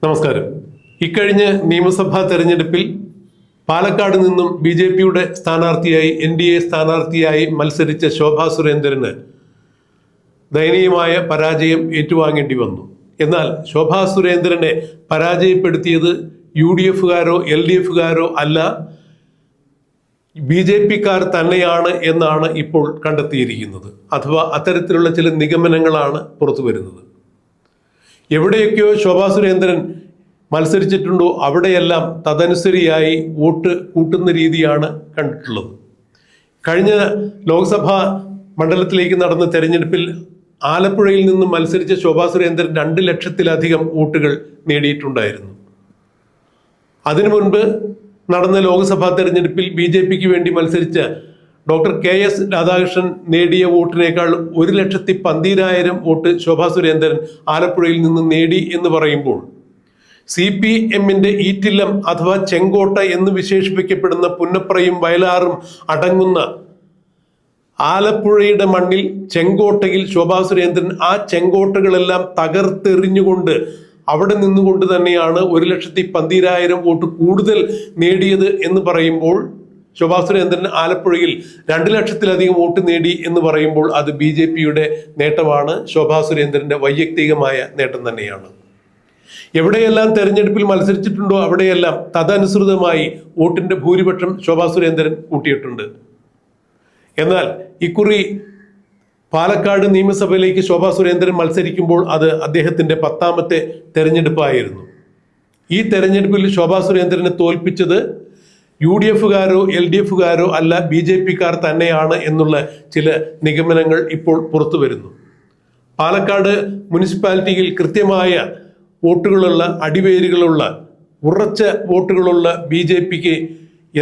നമസ്കാരം. ഇക്കഴിഞ്ഞ നിയമസഭാ തെരഞ്ഞെടുപ്പിൽ പാലക്കാട് നിന്നും ബി.ജെ.പിയുടെ സ്ഥാനാർത്ഥിയായി NDA സ്ഥാനാർത്ഥിയായി മത്സരിച്ച ശോഭാ സുരേന്ദ്രന് ദയനീയമായ പരാജയം ഏറ്റുവാങ്ങേണ്ടി വന്നു. എന്നാൽ ശോഭാ സുരേന്ദ്രനെ പരാജയപ്പെടുത്തിയത് UDFകാരോ LDFകാരോ അല്ല, BJPക്കാർ തന്നെയാണ് എന്നാണ് ഇപ്പോൾ കണ്ടെത്തിയിരിക്കുന്നത്. അഥവാ അത്തരത്തിലുള്ള ചില നിഗമനങ്ങളാണ് പുറത്തു വരുന്നത്. എവിടെയൊക്കെയോ ശോഭാ സുരേന്ദ്രൻ മത്സരിച്ചിട്ടുണ്ടോ അവിടെയെല്ലാം തദനുസരിയായി വോട്ട് കൂട്ടുന്ന രീതിയാണ് കണ്ടിട്ടുള്ളത്. കഴിഞ്ഞ ലോക്സഭാ മണ്ഡലത്തിലേക്ക് നടന്ന തെരഞ്ഞെടുപ്പിൽ ആലപ്പുഴയിൽ നിന്നും മത്സരിച്ച ശോഭാ സുരേന്ദ്രൻ 2 ലക്ഷത്തിലധികം വോട്ടുകൾ നേടിയിട്ടുണ്ടായിരുന്നു. അതിനു മുൻപ് നടന്ന ലോക്സഭാ തെരഞ്ഞെടുപ്പിൽ BJPക്ക് വേണ്ടി മത്സരിച്ച ഡോക്ടർ KS രാധാകൃഷ്ണൻ നേടിയ വോട്ടിനേക്കാൾ 1,12,000 വോട്ട് ശോഭാ സുരേന്ദ്രൻ ആലപ്പുഴയിൽ നിന്ന് നേടി എന്ന് പറയുമ്പോൾ CPMന്റെ ഈറ്റില്ലം അഥവാ ചെങ്കോട്ട എന്ന് വിശേഷിപ്പിക്കപ്പെടുന്ന പുന്നപ്രയും വയലാറും അടങ്ങുന്ന ആലപ്പുഴയുടെ മണ്ണിൽ ചെങ്കോട്ടയിൽ ശോഭാ സുരേന്ദ്രൻ ആ ചെങ്കോട്ടകളെല്ലാം തകർത്തെറിഞ്ഞുകൊണ്ട് അവിടെ നിന്നുകൊണ്ട് തന്നെയാണ് 1,12,000 വോട്ട് കൂടുതൽ നേടിയത് എന്ന് പറയുമ്പോൾ ശോഭാ സുരേന്ദ്രൻ ആലപ്പുഴയിൽ 2 ലക്ഷത്തിലധികം വോട്ട് നേടി എന്ന് പറയുമ്പോൾ അത് BJPയുടെ നേട്ടമാണ്, ശോഭാ സുരേന്ദ്രന്റെ വൈയക്തികമായ നേട്ടം തന്നെയാണ്. എവിടെയെല്ലാം തെരഞ്ഞെടുപ്പിൽ മത്സരിച്ചിട്ടുണ്ടോ അവിടെയെല്ലാം തദനുസൃതമായി വോട്ടിന്റെ ഭൂരിപക്ഷം ശോഭാ സുരേന്ദ്രൻ കൂട്ടിയിട്ടുണ്ട്. എന്നാൽ ഇക്കുറി പാലക്കാട് നിയമസഭയിലേക്ക് ശോഭാ സുരേന്ദ്രൻ മത്സരിക്കുമ്പോൾ അത് അദ്ദേഹത്തിന്റെ 10ാമത്തെ തെരഞ്ഞെടുപ്പായിരുന്നു. ഈ തെരഞ്ഞെടുപ്പിൽ ശോഭാ സുരേന്ദ്രനെ തോൽപ്പിച്ചത് UDFകാരോ LDFകാരോ അല്ല, BJPക്കാർ തന്നെയാണ് എന്നുള്ള ചില നിഗമനങ്ങൾ ഇപ്പോൾ പുറത്തു വരുന്നു. പാലക്കാട് മുനിസിപ്പാലിറ്റിയിൽ കൃത്യമായ വോട്ടുകളുള്ള, അടിവേരുകളുള്ള, ഉറച്ച വോട്ടുകളുള്ള BJPക്ക്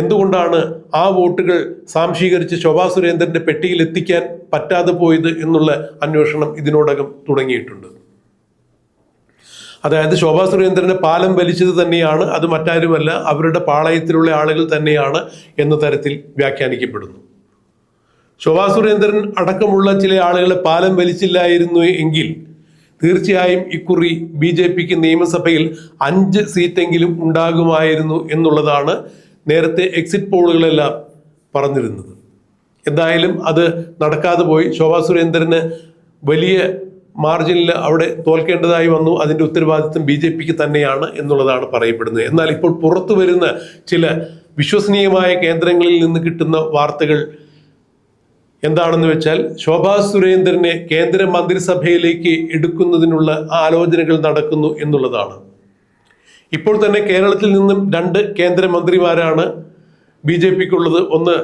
എന്തുകൊണ്ടാണ് ആ വോട്ടുകൾ സാംശീകരിച്ച് ശോഭാ സുരേന്ദ്രന്റെ പെട്ടിയിൽ എത്തിക്കാൻ പറ്റാതെ പോയത് എന്നുള്ള അന്വേഷണം ഇതിനോടകം തുടങ്ങിയിട്ടുണ്ട്. അതായത് ശോഭാ സുരേന്ദ്രനെ പാലം വലിച്ചത് തന്നെയാണ്, അത് മറ്റാരുമല്ല, അവരുടെ പാളയത്തിലുള്ള ആളുകൾ തന്നെയാണ് എന്ന തരത്തിൽ വ്യാഖ്യാനിക്കപ്പെടുന്നു. ശോഭാ സുരേന്ദ്രൻ അടക്കമുള്ള ചില ആളുകളെ പാലം വലിച്ചില്ലായിരുന്നു എങ്കിൽ തീർച്ചയായും ഇക്കുറി BJPക്ക് നിയമസഭയിൽ 5 സീറ്റെങ്കിലും ഉണ്ടാകുമായിരുന്നു എന്നുള്ളതാണ് നേരത്തെ എക്സിറ്റ് പോളുകളെല്ലാം പറഞ്ഞിരുന്നത്. എന്തായാലും അത് നടക്കാതെ പോയി. ശോഭാ സുരേന്ദ്രന് വലിയ മാർജിനിൽ അവിടെ തോൽക്കേണ്ടതായി വന്നു. അതിന്റെ ഉത്തരവാദിത്വം BJPക്ക് തന്നെയാണ് എന്നുള്ളതാണ് പറയപ്പെടുന്നത്. എന്നാൽ ഇപ്പോൾ പുറത്തു വരുന്ന ചില വിശ്വസനീയമായ കേന്ദ്രങ്ങളിൽ നിന്ന് കിട്ടുന്ന വാർത്തകൾ എന്താണെന്ന് വെച്ചാൽ ശോഭാ സുരേന്ദ്രനെ കേന്ദ്ര മന്ത്രിസഭയിലേക്ക് എടുക്കുന്നതിനുള്ള ആലോചനകൾ നടക്കുന്നു എന്നുള്ളതാണ്. ഇപ്പോൾ തന്നെ കേരളത്തിൽ നിന്നും 2 കേന്ദ്രമന്ത്രിമാരാണ് BJPക്കുള്ളത്. ഒന്ന്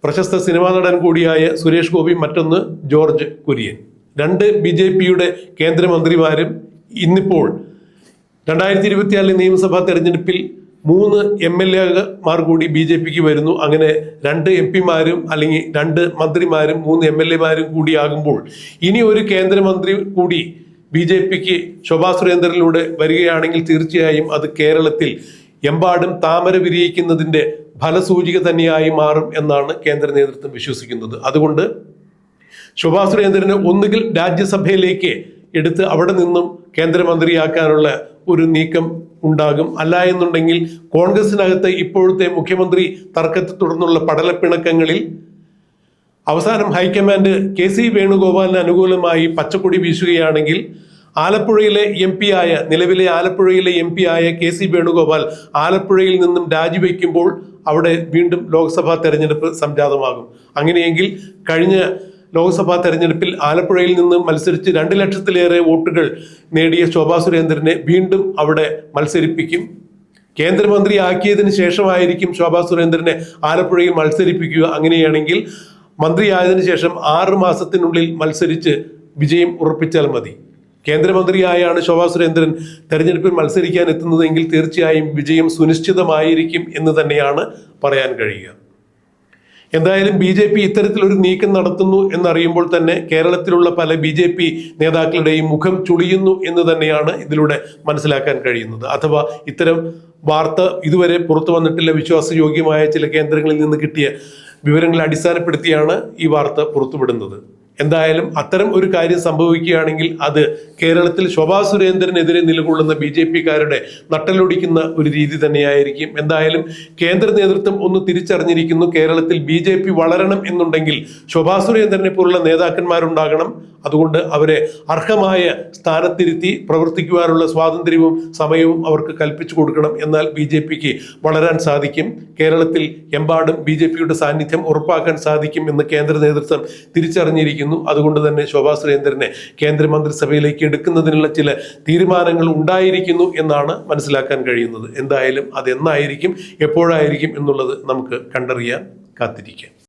പ്രശസ്ത സിനിമാ നടൻ കൂടിയായ സുരേഷ് ഗോപി, മറ്റൊന്ന് ജോർജ് കുര്യൻ. 2 BJPയുടെ കേന്ദ്രമന്ത്രിമാരും ഇന്നിപ്പോൾ 2024 നിയമസഭാ തെരഞ്ഞെടുപ്പിൽ 3 MLAമാർ കൂടി BJPക്ക് വരുന്നു. അങ്ങനെ 2 MP മാരും അല്ലെങ്കിൽ 2 മന്ത്രിമാരും 3 MLAമാരും കൂടിയാകുമ്പോൾ ഇനി ഒരു കേന്ദ്രമന്ത്രി കൂടി BJPക്ക് ശോഭാ സുരേന്ദ്രനിലൂടെ വരികയാണെങ്കിൽ തീർച്ചയായും അത് കേരളത്തിൽ എമ്പാടും താമര വിരിയിക്കുന്നതിന്റെ ഫലസൂചിക തന്നെയായി മാറും എന്നാണ് കേന്ദ്ര നേതൃത്വം വിശ്വസിക്കുന്നത്. അതുകൊണ്ട് ശോഭാ സുരേന്ദ്രനെ ഒന്നുകിൽ രാജ്യസഭയിലേക്ക് എടുത്ത് അവിടെ നിന്നും കേന്ദ്രമന്ത്രിയാക്കാനുള്ള ഒരു നീക്കം ഉണ്ടാകും. അല്ല എന്നുണ്ടെങ്കിൽ കോൺഗ്രസിനകത്ത് ഇപ്പോഴത്തെ മുഖ്യമന്ത്രി തർക്കത്തെ തുടർന്നുള്ള പടലപ്പിണക്കങ്ങളിൽ അവസാനം ഹൈക്കമാൻഡ് KC വേണുഗോപാലിന് അനുകൂലമായി പച്ചക്കൊടി വീശുകയാണെങ്കിൽ ആലപ്പുഴയിലെ നിലവിലെ ആലപ്പുഴയിലെ MP ആയ KC വേണുഗോപാൽ ആലപ്പുഴയിൽ നിന്നും രാജിവെക്കുമ്പോൾ അവിടെ വീണ്ടും ലോക്സഭാ തെരഞ്ഞെടുപ്പ് സംജാതമാകും. അങ്ങനെയെങ്കിൽ കഴിഞ്ഞ ലോക്സഭാ തെരഞ്ഞെടുപ്പിൽ ആലപ്പുഴയിൽ നിന്നും മത്സരിച്ച് 2 ലക്ഷത്തിലേറെ വോട്ടുകൾ നേടിയ ശോഭാ സുരേന്ദ്രനെ വീണ്ടും അവിടെ മത്സരിപ്പിക്കും. കേന്ദ്രമന്ത്രി ആക്കിയതിന് ശേഷമായിരിക്കും ശോഭാ സുരേന്ദ്രനെ ആലപ്പുഴയിൽ മത്സരിപ്പിക്കുക. അങ്ങനെയാണെങ്കിൽ മന്ത്രിയായതിനു ശേഷം 6 മാസത്തിനുള്ളിൽ മത്സരിച്ച് വിജയം ഉറപ്പിച്ചാൽ മതി. കേന്ദ്രമന്ത്രിയായാണ് ശോഭാ സുരേന്ദ്രൻ തെരഞ്ഞെടുപ്പിൽ മത്സരിക്കാൻ എത്തുന്നതെങ്കിൽ തീർച്ചയായും വിജയം സുനിശ്ചിതമായിരിക്കും എന്ന് തന്നെയാണ് പറയാൻ കഴിയുക. എന്തായാലും BJP ഇത്തരത്തിലൊരു നീക്കം നടത്തുന്നു എന്നറിയുമ്പോൾ തന്നെ കേരളത്തിലുള്ള പല BJP നേതാക്കളുടെയും മുഖം ചുളിയുന്നു എന്ന് തന്നെയാണ് ഇതിലൂടെ മനസ്സിലാക്കാൻ കഴിയുന്നത്. അഥവാ ഇത്തരം വാർത്ത ഇതുവരെ പുറത്തു വന്നിട്ടില്ല, വിശ്വാസയോഗ്യമായ ചില കേന്ദ്രങ്ങളിൽ നിന്ന് കിട്ടിയ വിവരങ്ങളെ അടിസ്ഥാനപ്പെടുത്തിയാണ് ഈ വാർത്ത പുറത്തുവിടുന്നത്. എന്തായാലും അത്തരം ഒരു കാര്യം സംഭവിക്കുകയാണെങ്കിൽ അത് കേരളത്തിൽ ശോഭാ സുരേന്ദ്രനെതിരെ നിലകൊള്ളുന്ന BJP-കാരുടെ നട്ടലൊടിക്കുന്ന ഒരു രീതി തന്നെയായിരിക്കും. എന്തായാലും കേന്ദ്ര നേതൃത്വം ഒന്ന് തിരിച്ചറിഞ്ഞിരിക്കുന്നു. കേരളത്തിൽ BJP വളരണം എന്നുണ്ടെങ്കിൽ ശോഭാ സുരേന്ദ്രനെ പോലുള്ള നേതാക്കന്മാരുണ്ടാകണം. അതുകൊണ്ട് അവരെ അർഹമായ സ്ഥാനത്തിരുത്തി പ്രവർത്തിക്കുവാനുള്ള സ്വാതന്ത്ര്യവും സമയവും അവർക്ക് കൽപ്പിച്ചു കൊടുക്കണം. എന്നാൽ BJP-ക്ക് വളരാൻ സാധിക്കും. കേരളത്തിൽ എമ്പാടും BJP-യുടെ സാന്നിധ്യം ഉറപ്പാക്കാൻ സാധിക്കും എന്ന് കേന്ദ്ര നേതൃത്വം തിരിച്ചറിഞ്ഞിരിക്കുന്നു. അതുകൊണ്ട് തന്നെ ശോഭാ സുരേന്ദ്രനെ കേന്ദ്രമന്ത്രിസഭയിലേക്ക് എടുക്കുന്നതിനുള്ള ചില തീരുമാനങ്ങൾ ഉണ്ടായിരിക്കുന്നു എന്നാണ് മനസ്സിലാക്കാൻ കഴിയുന്നത്. എന്തായാലും അതെന്നായിരിക്കും, എപ്പോഴായിരിക്കും എന്നുള്ളത് നമുക്ക് കണ്ടറിയാൻ കാത്തിരിക്കാം.